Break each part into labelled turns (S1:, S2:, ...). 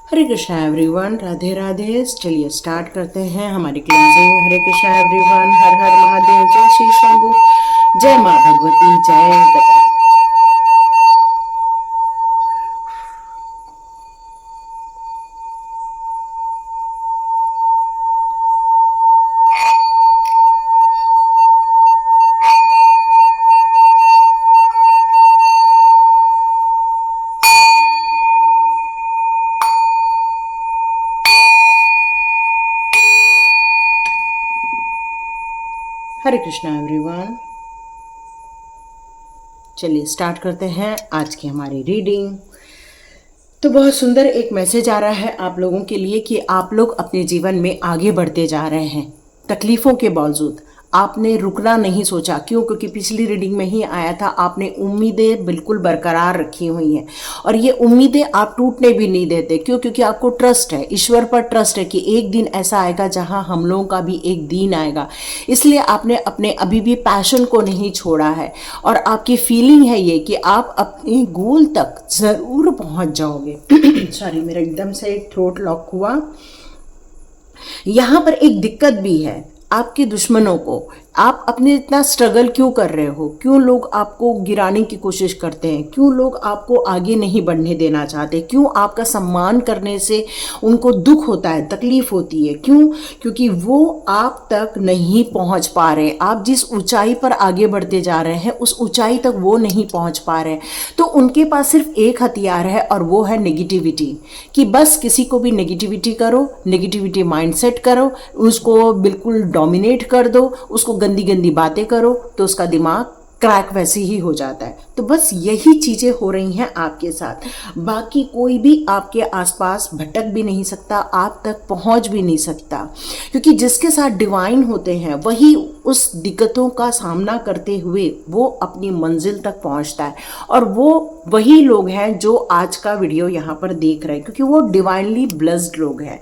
S1: हरे Krishna everyone, Radhe Radhe. चलिए start करते हैं हमारी क्लेंजिंग। हरे कृष्णा एवरीवन, हर हर महादेव, जय श्री शंभू, जय माँ भगवती, जय गजा। हरे कृष्णा एवरीवन, चलिए स्टार्ट करते हैं आज की हमारी रीडिंग। तो बहुत सुंदर एक मैसेज आ रहा है आप लोगों के लिए कि आप लोग अपने जीवन में आगे बढ़ते जा रहे हैं। तकलीफ़ों के बावजूद आपने रुकना नहीं सोचा। क्यों? क्योंकि पिछली रीडिंग में ही आया था, आपने उम्मीदें बिल्कुल बरकरार रखी हुई हैं और ये उम्मीदें आप टूटने भी नहीं देते। क्यों? क्योंकि आपको ट्रस्ट है, ईश्वर पर ट्रस्ट है कि एक दिन ऐसा आएगा जहां हम लोगों का भी एक दिन आएगा। इसलिए आपने अपने अभी भी पैशन को नहीं छोड़ा है और आपकी फीलिंग है ये कि आप अपने गोल तक ज़रूर पहुंच जाओगे। सॉरी, मेरा एकदम से थ्रोट लॉक हुआ। यहाँ पर एक दिक्कत भी है आपके दुश्मनों को। आप अपने इतना स्ट्रगल क्यों कर रहे हो? क्यों लोग आपको गिराने की कोशिश करते हैं? क्यों लोग आपको आगे नहीं बढ़ने देना चाहते? क्यों आपका सम्मान करने से उनको दुख होता है, तकलीफ होती है? क्यों? क्योंकि वो आप तक नहीं पहुंच पा रहे। आप जिस ऊंचाई पर आगे बढ़ते जा रहे हैं उस ऊंचाई तक वो नहीं पहुंच पा रहे। तो उनके पास सिर्फ एक हथियार है और वो है नेगेटिविटी। कि बस किसी को भी नेगेटिविटी करो, नेगेटिविटी माइंडसेट करो, उसको बिल्कुल डोमिनेट कर दो, उसको गंदी गंदी बातें करो तो उसका दिमाग क्रैक वैसे ही हो जाता है। तो बस यही चीज़ें हो रही हैं आपके साथ। बाकी कोई भी आपके आसपास भटक भी नहीं सकता, आप तक पहुंच भी नहीं सकता, क्योंकि जिसके साथ डिवाइन होते हैं वही उस दिक्कतों का सामना करते हुए वो अपनी मंजिल तक पहुंचता है। और वो वही लोग हैं जो आज का वीडियो यहाँ पर देख रहे हैं, क्योंकि वो डिवाइनली ब्लेस्ड लोग हैं।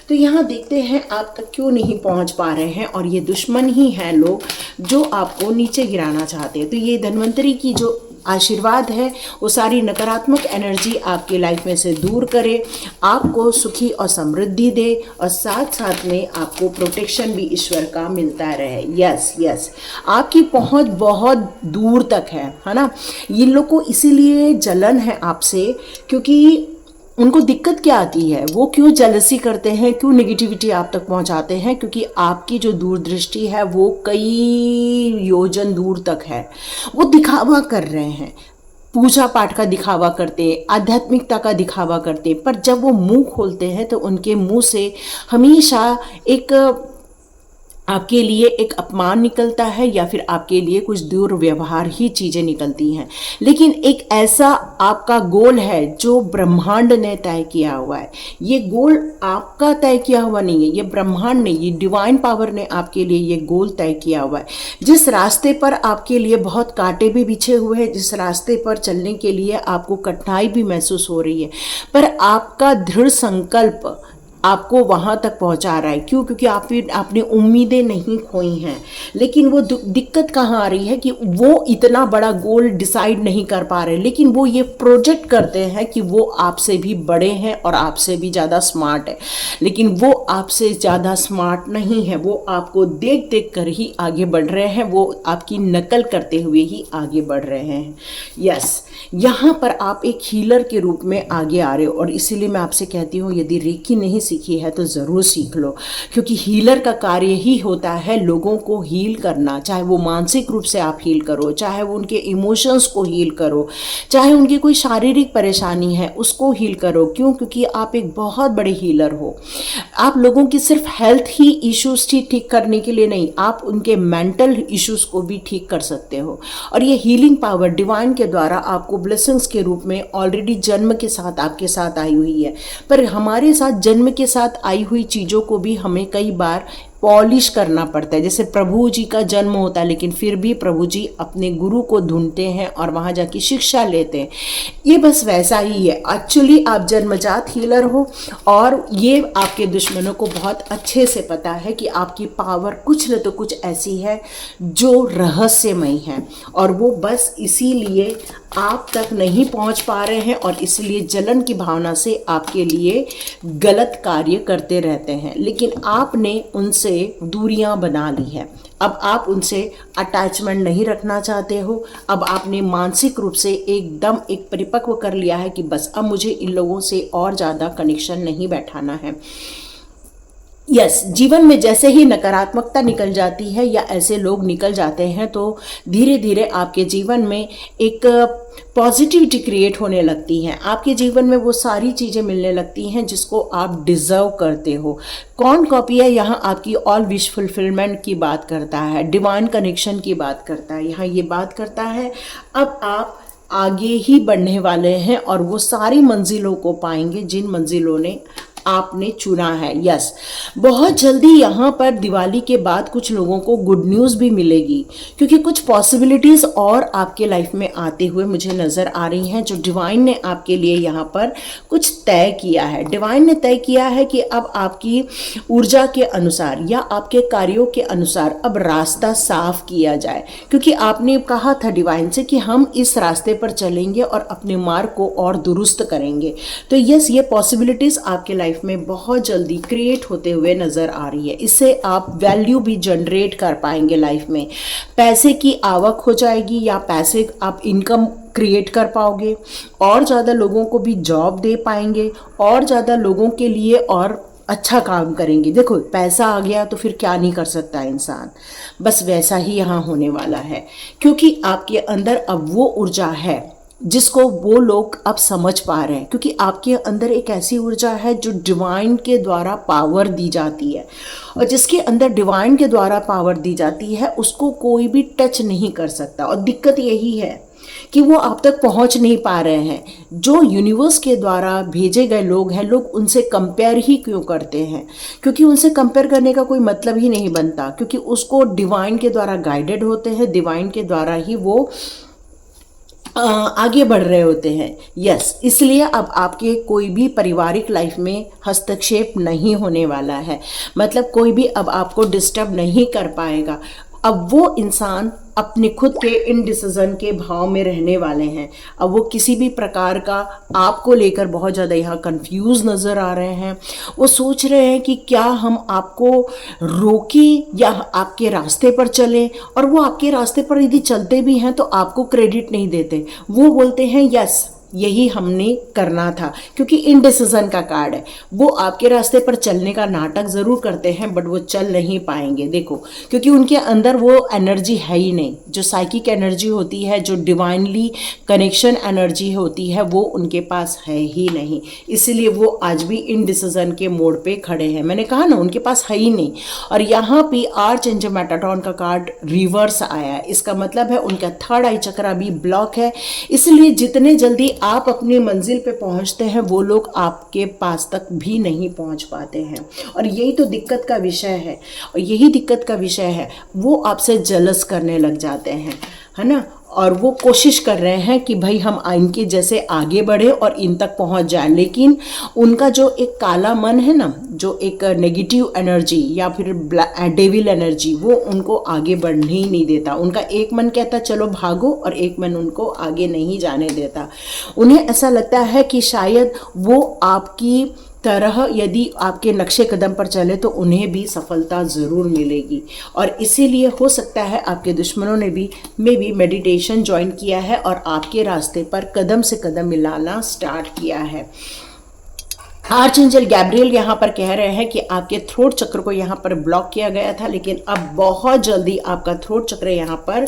S1: तो यहाँ देखते हैं आप तक क्यों नहीं पहुँच पा रहे हैं। और ये दुश्मन ही हैं लोग जो आपको नीचे गिराना चाहते हैं। तो ये धन्वंतरी की जो आशीर्वाद है वो सारी नकारात्मक एनर्जी आपके लाइफ में से दूर करे, आपको सुखी और समृद्धि दे और साथ साथ में आपको प्रोटेक्शन भी ईश्वर का मिलता रहे। यस यस, आपकी पहुंच बहुत दूर तक है ना। ये लोग को इसीलिए जलन है आपसे, क्योंकि उनको दिक्कत क्या आती है, वो क्यों जेलसी करते हैं, क्यों नेगेटिविटी आप तक पहुंचाते हैं? क्योंकि आपकी जो दूरदृष्टि है वो कई योजन दूर तक है। वो दिखावा कर रहे हैं, पूजा पाठ का दिखावा करते, आध्यात्मिकता का दिखावा करते, पर जब वो मुंह खोलते हैं तो उनके मुंह से हमेशा एक आपके लिए एक अपमान निकलता है या फिर आपके लिए कुछ दुर्व्यवहार ही चीज़ें निकलती हैं। लेकिन एक ऐसा आपका गोल है जो ब्रह्मांड ने तय किया हुआ है। ये गोल आपका तय किया हुआ नहीं है, ये ब्रह्मांड ने, ये डिवाइन पावर ने आपके लिए ये गोल तय किया हुआ है। जिस रास्ते पर आपके लिए बहुत कांटे भी बिछे हुए हैं, जिस रास्ते पर चलने के लिए आपको कठिनाई भी महसूस हो रही है, पर आपका दृढ़ संकल्प आपको वहाँ तक पहुँचा रहा है। क्यों? क्योंकि आपने उम्मीदें नहीं खोई हैं। लेकिन वो दिक्कत कहाँ आ रही है कि वो इतना बड़ा गोल डिसाइड नहीं कर पा रहे, लेकिन वो ये प्रोजेक्ट करते हैं कि वो आपसे भी बड़े हैं और आपसे भी ज़्यादा स्मार्ट है। लेकिन वो आपसे ज़्यादा स्मार्ट नहीं है, वो आपको देख देख कर ही आगे बढ़ रहे हैं, वो आपकी नकल करते हुए ही आगे बढ़ रहे हैं। यस, यहाँ पर आप एक हीलर के रूप में आगे आ रहे हो और इसीलिए मैं आपसे कहती हूँ, यदि रेकी नहीं सीखी है तो ज़रूर सीख लो, क्योंकि हीलर का कार्य ही होता है लोगों को हील करना। चाहे वो मानसिक रूप से आप हील करो, चाहे वो उनके इमोशंस को हील करो, चाहे उनकी कोई शारीरिक परेशानी है उसको हील करो। क्यों? क्योंकि आप एक बहुत बड़े हीलर हो। आप लोगों की सिर्फ हेल्थ ही इश्यूज ठीक करने के लिए नहीं, आप उनके मेंटल इश्यूज को भी ठीक कर सकते हो। और ये हीलिंग पावर डिवाइन के द्वारा आपको ब्लेसिंग्स के रूप में ऑलरेडी जन्म के साथ आपके साथ आई हुई है। पर हमारे साथ जन्म के साथ आई हुई चीज़ों को भी हमें कई बार पॉलिश करना पड़ता है। जैसे प्रभु जी का जन्म होता है, लेकिन फिर भी प्रभु जी अपने गुरु को ढूंढते हैं और वहाँ जाके शिक्षा लेते हैं। ये बस वैसा ही है। एक्चुअली आप जन्मजात हीलर हो और ये आपके दुश्मनों को बहुत अच्छे से पता है कि आपकी पावर कुछ न तो कुछ ऐसी है जो रहस्यमयी है, और वो बस इसीलिए आप तक नहीं पहुंच पा रहे हैं और इसलिए जलन की भावना से आपके लिए गलत कार्य करते रहते हैं। लेकिन आपने उनसे दूरियां बना ली है। अब आप उनसे अटैचमेंट नहीं रखना चाहते हो। अब आपने मानसिक रूप से एकदम एक परिपक्व कर लिया है कि बस अब मुझे इन लोगों से और ज़्यादा कनेक्शन नहीं बैठाना है। यस, जीवन में जैसे ही नकारात्मकता निकल जाती है या ऐसे लोग निकल जाते हैं तो धीरे धीरे आपके जीवन में एक पॉजिटिविटी क्रिएट होने लगती है। आपके जीवन में वो सारी चीज़ें मिलने लगती हैं जिसको आप डिज़र्व करते हो। कौन कॉपी है यहाँ आपकी ऑल विश फुलफिलमेंट की बात करता है, डिवाइन कनेक्शन की बात करता है, यहाँ ये बात करता है अब आप आगे ही बढ़ने वाले हैं और वो सारी मंजिलों को पाएंगे जिन मंजिलों ने आपने चुना है। यस, बहुत जल्दी यहाँ पर दिवाली के बाद कुछ लोगों को गुड न्यूज़ भी मिलेगी, क्योंकि कुछ पॉसिबिलिटीज़ और आपके लाइफ में आते हुए मुझे नज़र आ रही हैं जो डिवाइन ने आपके लिए यहाँ पर कुछ तय किया है। डिवाइन ने तय किया है कि अब आपकी ऊर्जा के अनुसार या आपके कार्यों के अनुसार अब रास्ता साफ किया जाए, क्योंकि आपने कहा था डिवाइन से कि हम इस रास्ते पर चलेंगे और अपने मार्ग को और दुरुस्त करेंगे। तो यस, ये पॉसिबिलिटीज़ आपके लाइफ में बहुत जल्दी क्रिएट होते हुए नजर आ रही है। इससे आप वैल्यू भी जनरेट कर पाएंगे लाइफ में, पैसे की आवक हो जाएगी या पैसे आप इनकम क्रिएट कर पाओगे, और ज़्यादा लोगों को भी जॉब दे पाएंगे, और ज़्यादा लोगों के लिए और अच्छा काम करेंगे। देखो, पैसा आ गया तो फिर क्या नहीं कर सकता इंसान, बस वैसा ही यहाँ होने वाला है, क्योंकि आपके अंदर अब वो ऊर्जा है जिसको वो लोग अब समझ पा रहे हैं, क्योंकि आपके अंदर एक ऐसी ऊर्जा है जो डिवाइन के द्वारा पावर दी जाती है, और जिसके अंदर डिवाइन के द्वारा पावर दी जाती है उसको कोई भी टच नहीं कर सकता। और दिक्कत यही है कि वो आप तक पहुंच नहीं पा रहे हैं। जो यूनिवर्स के द्वारा भेजे गए लोग हैं, लोग उनसे कंपेयर ही क्यों करते हैं? क्योंकि उनसे कंपेयर करने का कोई मतलब ही नहीं बनता, क्योंकि उसको डिवाइन के द्वारा गाइडेड होते हैं, डिवाइन के द्वारा ही वो आगे बढ़ रहे होते हैं। यस, इसलिए अब आपके कोई भी पारिवारिक लाइफ में हस्तक्षेप नहीं होने वाला है, मतलब कोई भी अब आपको डिस्टर्ब नहीं कर पाएगा। अब वो इंसान अपने खुद के इनडिसीजन के भाव में रहने वाले हैं। अब वो किसी भी प्रकार का आपको लेकर बहुत ज़्यादा यहाँ कंफ्यूज नज़र आ रहे हैं। वो सोच रहे हैं कि क्या हम आपको रोकें या आपके रास्ते पर चलें, और वो आपके रास्ते पर यदि चलते भी हैं तो आपको क्रेडिट नहीं देते। वो बोलते हैं यस, यही हमने करना था, क्योंकि इनडिसीजन का कार्ड है। वो आपके रास्ते पर चलने का नाटक ज़रूर करते हैं बट वो चल नहीं पाएंगे। देखो, क्योंकि उनके अंदर वो एनर्जी है ही नहीं, जो साइकिक एनर्जी होती है, जो डिवाइनली कनेक्शन एनर्जी होती है, वो उनके पास है ही नहीं। इसलिए वो आज भी इनडिसीजन के मोड़ पे खड़े हैं। मैंने कहा ना, उनके पास है ही नहीं। और यहाँ पे आर्चएंजल मेटाट्रॉन का कार्ड रिवर्स आया है। इसका मतलब है उनका थर्ड आई चक्रा भी ब्लॉक है। इसलिए जितने जल्दी आप अपनी मंजिल पे पहुंचते हैं वो लोग आपके पास तक भी नहीं पहुंच पाते हैं, और यही तो दिक्कत का विषय है। और यही दिक्कत का विषय है, वो आपसे जलस करने लग जाते हैं, है ना, और वो कोशिश कर रहे हैं कि भाई हम इनके जैसे आगे बढ़े और इन तक पहुंच जाए। लेकिन उनका जो एक काला मन है ना, जो एक नेगेटिव एनर्जी या फिर डेविल एनर्जी, वो उनको आगे बढ़ने ही नहीं देता। उनका एक मन कहता चलो भागो, और एक मन उनको आगे नहीं जाने देता। उन्हें ऐसा लगता है कि शायद वो आपकी तरह यदि आपके नक्शे कदम पर चले तो उन्हें भी सफलता ज़रूर मिलेगी। और इसीलिए हो सकता है आपके दुश्मनों ने भी मेडिटेशन ज्वाइन किया है और आपके रास्ते पर कदम से कदम मिलाना स्टार्ट किया है। आर्चएंजल गैब्रियल यहाँ पर कह रहे हैं कि आपके थ्रोट चक्र को यहाँ पर ब्लॉक किया गया था, लेकिन अब बहुत जल्दी आपका थ्रोट चक्र यहाँ पर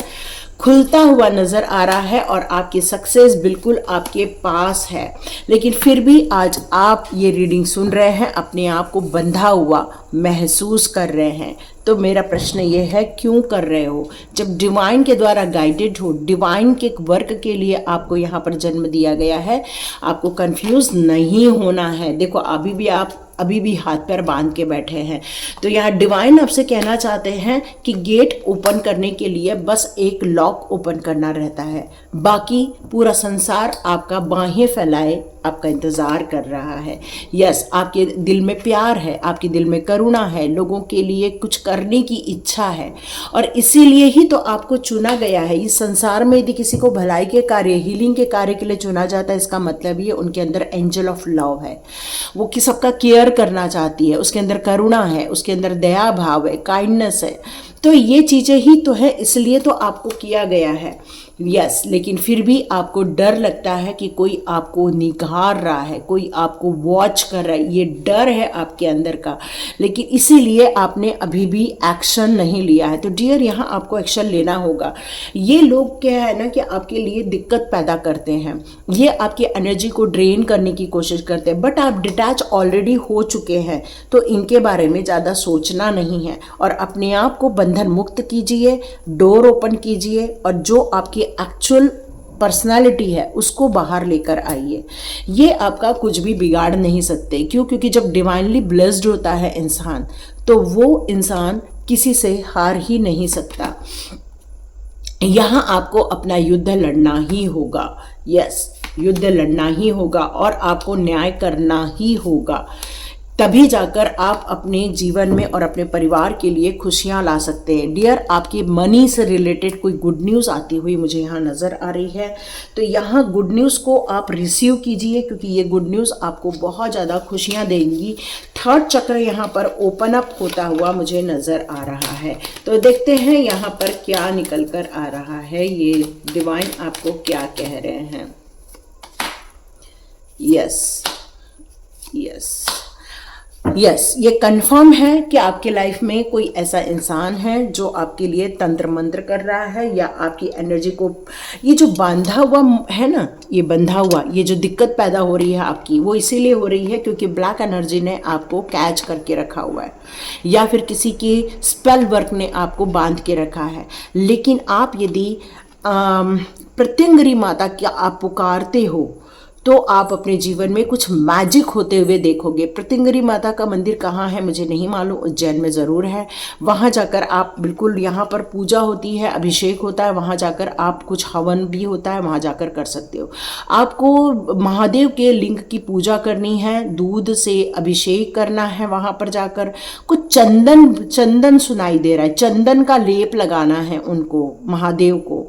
S1: खुलता हुआ नज़र आ रहा है और आपकी सक्सेस बिल्कुल आपके पास है। लेकिन फिर भी आज आप ये रीडिंग सुन रहे हैं, अपने आप को बंधा हुआ महसूस कर रहे हैं। तो मेरा प्रश्न ये है, क्यों कर रहे हो? जब डिवाइन के द्वारा गाइडेड हो, डिवाइन के वर्क के लिए आपको यहाँ पर जन्म दिया गया है, आपको कंफ्यूज नहीं होना है। देखो, अभी भी आप अभी भी हाथ पैर बांध के बैठे हैं। तो यहाँ डिवाइन आपसे कहना चाहते हैं कि गेट ओपन करने के लिए बस एक लॉक ओपन करना रहता है, बाकी पूरा संसार आपका बाहें फैलाए आपका इंतज़ार कर रहा है। यस, आपके दिल में प्यार है, आपके दिल में करुणा है, लोगों के लिए कुछ करने की इच्छा है, और इसीलिए ही तो आपको चुना गया है। इस संसार में यदि किसी को भलाई के कार्य, हीलिंग के कार्य के लिए चुना जाता है, इसका मतलब ये उनके अंदर एंजल ऑफ लव है, वो कि सबका केयर करना चाहती है, उसके अंदर करुणा है, उसके अंदर दया भाव है, काइंडनेस है। तो ये चीज़ें ही तो है, इसलिए तो आपको किया गया है। यस, लेकिन फिर भी आपको डर लगता है कि कोई आपको निगार रहा है, कोई आपको वॉच कर रहा है, ये डर है आपके अंदर का, लेकिन इसीलिए आपने अभी भी एक्शन नहीं लिया है। तो डियर, यहाँ आपको एक्शन लेना होगा। ये लोग क्या है ना कि आपके लिए दिक्कत पैदा करते हैं, ये आपकी एनर्जी को ड्रेन करने की कोशिश करते हैं, बट आप डिटैच ऑलरेडी हो चुके हैं, तो इनके बारे में ज़्यादा सोचना नहीं है और अपने आप को बंधन मुक्त कीजिए, डोर ओपन कीजिए और जो आपकी एक्चुअल पर्सनालिटी है उसको बाहर लेकर आइए। ये आपका कुछ भी बिगाड़ नहीं सकते। क्यों? क्योंकि जब डिवाइनली ब्लेस्ड होता है इंसान, तो वो इंसान किसी से हार ही नहीं सकता। यहाँ आपको अपना युद्ध लड़ना ही होगा। यस, युद्ध लड़ना ही होगा और आपको न्याय करना ही होगा, तभी जाकर आप अपने जीवन में और अपने परिवार के लिए खुशियां ला सकते हैं। डियर, आपकी मनी से रिलेटेड कोई गुड न्यूज़ आती हुई मुझे यहाँ नज़र आ रही है, तो यहाँ गुड न्यूज़ को आप रिसीव कीजिए, क्योंकि ये गुड न्यूज़ आपको बहुत ज़्यादा खुशियाँ देंगी। थर्ड चक्र यहाँ पर ओपन अप होता हुआ मुझे नज़र आ रहा है। तो देखते हैं यहाँ पर क्या निकल कर आ रहा है, ये डिवाइन आपको क्या कह रहे हैं। यस यस यस, ये कंफर्म है कि आपके लाइफ में कोई ऐसा इंसान है जो आपके लिए तंत्र मंत्र कर रहा है, या आपकी एनर्जी को, ये जो बांधा हुआ है ना, ये बंधा हुआ, ये जो दिक्कत पैदा हो रही है आपकी, वो इसीलिए हो रही है क्योंकि ब्लैक एनर्जी ने आपको कैच करके रखा हुआ है, या फिर किसी के स्पेल वर्क ने आपको बांध के रखा है। लेकिन आप यदि प्रत्यंगिरी माता क्या आप पुकारते हो, तो आप अपने जीवन में कुछ मैजिक होते हुए देखोगे। प्रत्यंगिरी माता का मंदिर कहाँ है मुझे नहीं मालूम, उज्जैन में ज़रूर है। वहाँ जाकर आप बिल्कुल, यहाँ पर पूजा होती है, अभिषेक होता है, वहाँ जाकर आप कुछ हवन भी होता है, वहाँ जाकर कर सकते हो। आपको महादेव के लिंग की पूजा करनी है, दूध से अभिषेक करना है, वहाँ पर जाकर कुछ चंदन सुनाई दे रहा है, चंदन का लेप लगाना है उनको, महादेव को,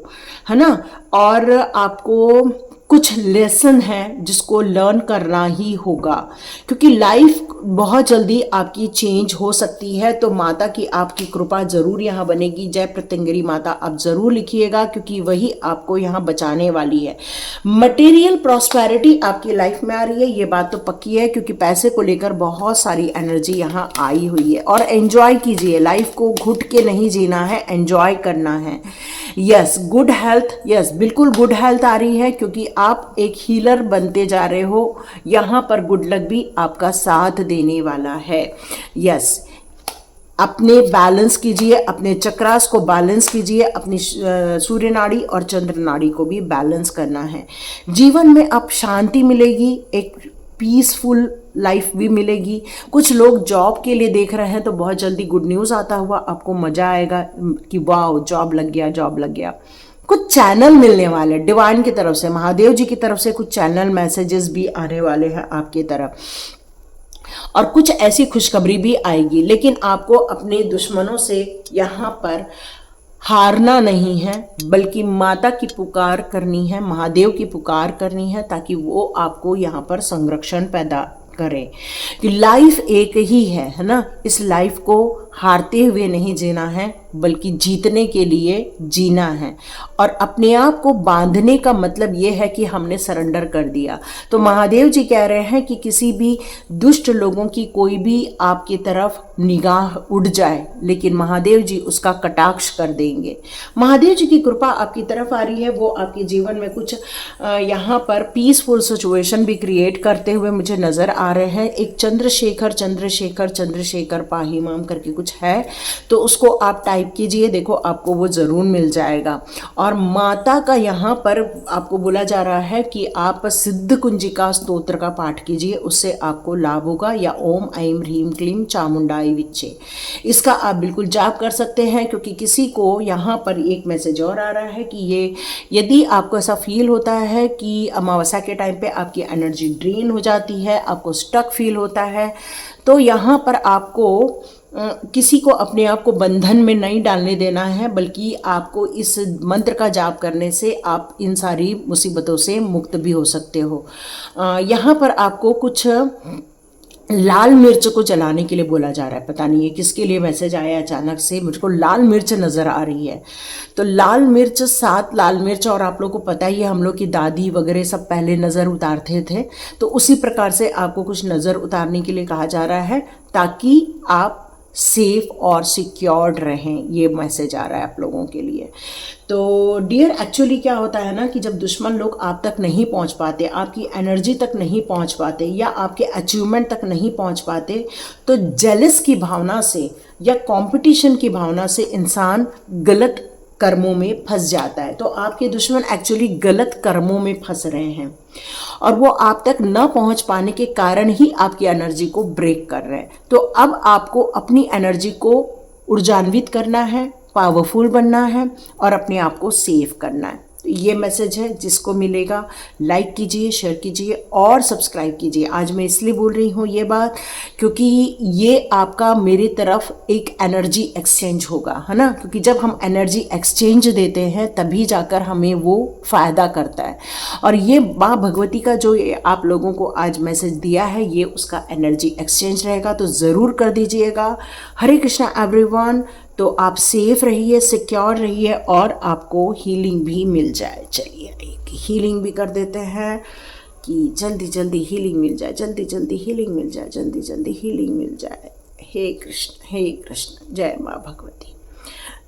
S1: है ना। और आपको कुछ लेसन है जिसको लर्न करना ही होगा, क्योंकि लाइफ बहुत जल्दी आपकी चेंज हो सकती है। तो माता की आपकी कृपा जरूर यहाँ बनेगी। जय प्रत्यंगिरी माता आप जरूर लिखिएगा, क्योंकि वही आपको यहाँ बचाने वाली है। मटेरियल प्रॉस्पेरिटी आपकी लाइफ में आ रही है, ये बात तो पक्की है, क्योंकि पैसे को लेकर बहुत सारी एनर्जी यहाँ आई हुई है। और एंजॉय कीजिए, लाइफ को घुट के नहीं जीना है, एंजॉय करना है। यस, गुड हेल्थ, यस बिल्कुल गुड हेल्थ आ रही है, क्योंकि आप एक हीलर बनते जा रहे हो। यहाँ पर गुड लक भी आपका साथ देने वाला है। यस, अपने बैलेंस कीजिए, अपने चक्रास को बैलेंस कीजिए, अपनी सूर्य नाड़ी और चंद्र नाड़ी को भी बैलेंस करना है। जीवन में अब शांति मिलेगी, एक पीसफुल लाइफ भी मिलेगी। कुछ लोग जॉब के लिए देख रहे हैं, तो बहुत जल्दी गुड न्यूज़ आता हुआ आपको मज़ा आएगा कि वाह जॉब लग गया, जॉब लग गया। कुछ चैनल मिलने वाले डिवाइन की तरफ से, महादेव जी की तरफ से कुछ चैनल मैसेजेस भी आने वाले हैं आपकी तरफ, और कुछ ऐसी खुशखबरी भी आएगी। लेकिन आपको अपने दुश्मनों से यहाँ पर हारना नहीं है, बल्कि माता की पुकार करनी है, महादेव की पुकार करनी है, ताकि वो आपको यहाँ पर संरक्षण पैदा करें। कि लाइफ एक ही है ना। इस लाइफ को हारते हुए नहीं जीना है, बल्कि जीतने के लिए जीना है। और अपने आप को बांधने का मतलब ये है कि हमने सरेंडर कर दिया। तो महादेव जी कह रहे हैं कि किसी भी दुष्ट लोगों की कोई भी आपकी तरफ निगाह उड़ जाए, लेकिन महादेव जी उसका कटाक्ष कर देंगे। महादेव जी की कृपा आपकी तरफ आ रही है, वो आपके जीवन में कुछ यहाँ पर पीसफुल सिचुएशन भी क्रिएट करते हुए मुझे नज़र आ रहे हैं। एक चंद्रशेखर चंद्रशेखर चंद्रशेखर पाही माम करके कुछ कुछ है तो उसको आप टाइप कीजिए, देखो आपको वो ज़रूर मिल जाएगा। और माता का यहाँ पर आपको बोला जा रहा है कि आप सिद्ध कुंजिका स्तोत्र का पाठ कीजिए, उससे आपको लाभ होगा, या ओम ऐं ह्रीं क्लीं चामुंडाई विच्चे, इसका आप बिल्कुल जाप कर सकते हैं। क्योंकि किसी को यहाँ पर एक मैसेज और आ रहा है कि ये यदि आपको ऐसा फील होता है कि अमावस्या के टाइम पे आपकी एनर्जी ड्रेन हो जाती है, आपको स्टक फील होता है, तो यहाँ पर आपको किसी को अपने आप को बंधन में नहीं डालने देना है, बल्कि आपको इस मंत्र का जाप करने से आप इन सारी मुसीबतों से मुक्त भी हो सकते हो। यहाँ पर आपको कुछ लाल मिर्च को जलाने के लिए बोला जा रहा है। पता नहीं है किसके लिए मैसेज आया, अचानक से मुझको लाल मिर्च नज़र आ रही है। तो लाल मिर्च, 7 लाल मिर्च, और आप लोगों को पता ही है हम लोग की दादी वगैरह सब पहले नज़र उतारते थे, तो उसी प्रकार से आपको कुछ नज़र उतारने के लिए कहा जा रहा है, ताकि आप सेफ और सिक्योर्ड रहें। ये मैसेज आ रहा है आप लोगों के लिए। तो डियर, एक्चुअली क्या होता है ना कि जब दुश्मन लोग आप तक नहीं पहुंच पाते, आपकी एनर्जी तक नहीं पहुंच पाते, या आपके अचीवमेंट तक नहीं पहुंच पाते, तो जेलस की भावना से या कंपटीशन की भावना से इंसान गलत कर्मों में फंस जाता है। तो आपके दुश्मन एक्चुअली गलत कर्मों में फंस रहे हैं, और वो आप तक न पहुंच पाने के कारण ही आपकी एनर्जी को ब्रेक कर रहे हैं। तो अब आपको अपनी एनर्जी को ऊर्जान्वित करना है, पावरफुल बनना है, और अपने आप को सेव करना है। तो ये मैसेज है, जिसको मिलेगा लाइक कीजिए, शेयर कीजिए और सब्सक्राइब कीजिए। आज मैं इसलिए बोल रही हूँ ये बात क्योंकि ये आपका मेरी तरफ एक एनर्जी एक्सचेंज होगा, है ना। क्योंकि जब हम एनर्जी एक्सचेंज देते हैं तभी जाकर हमें वो फ़ायदा करता है। और ये माँ भगवती का जो आप लोगों को आज मैसेज दिया है, ये उसका एनर्जी एक्सचेंज रहेगा, तो ज़रूर कर दीजिएगा। हरे कृष्णा एवरीवन। तो आप सेफ रहिए, सिक्योर रहिए, और आपको हीलिंग भी मिल जाए। चलिए एक हीलिंग भी कर देते हैं कि जल्दी जल्दी हीलिंग मिल जाए, जल्दी जल्दी हीलिंग मिल जाए, जल्दी जल्दी हीलिंग मिल जाए। हे कृष्ण, जय माँ भगवती।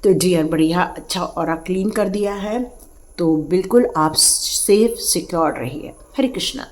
S1: तो डियर, बढ़िया अच्छा और क्लीन कर दिया है, तो बिल्कुल आप सेफ सिक्योर रहिए। हरे कृष्णा।